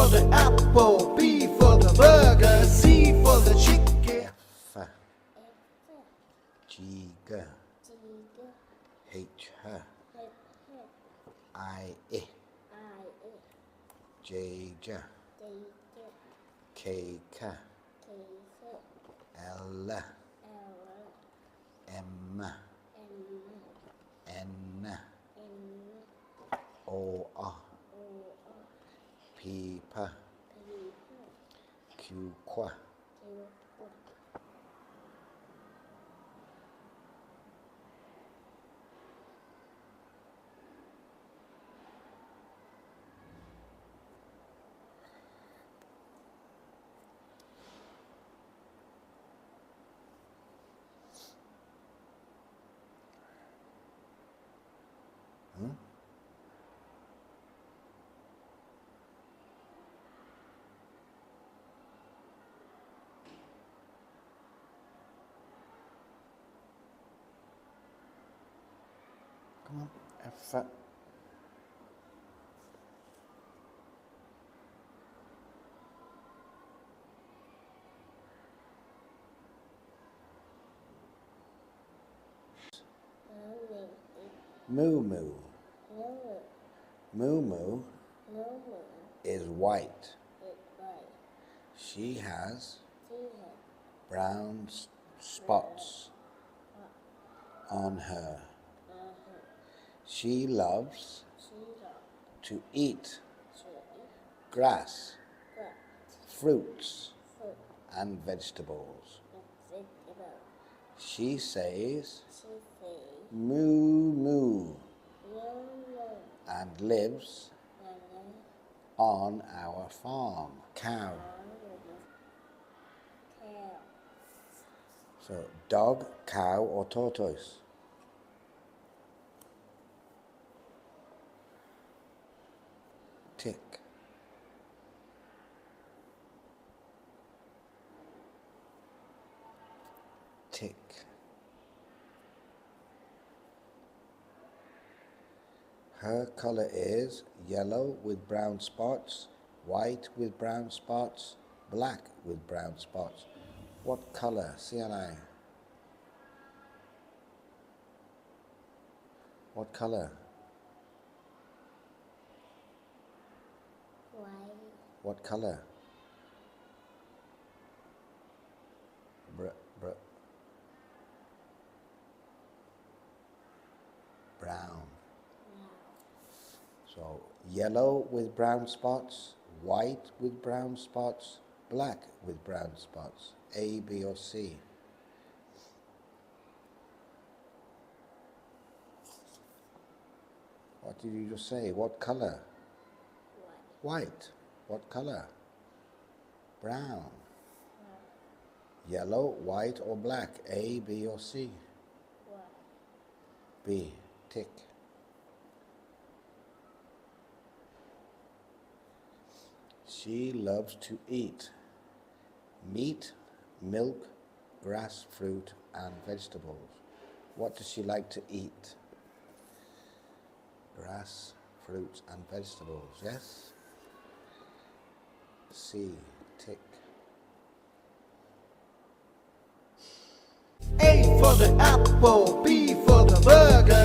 the apple, B for the burger, C for the chicken. F, G, G, H, I, J, J, K, K, L, M, N, O, P, P, Q, Q. Come on, F. Moo moo. Moo moo is white. She has brown spots on her. She loves to eat grass, fruits, and vegetables. She says moo moo and lives on our farm. Cow. So dog, cow, or tortoise? Tick. Tick. Her color is yellow with brown spots, white with brown spots, black with brown spots. What color? CLI. What color? White. What color? Brown. So yellow with brown spots, white with brown spots, black with brown spots. A, B, or C? What did you just say? What color? White. What color? Brown. Yellow, white, or black? A, B, or C? B. Tick. She loves to eat meat, milk, grass, fruit, and vegetables. What does she like to eat? Grass, fruits, and vegetables. Yes? C. Tick. A for the apple, B for the burger,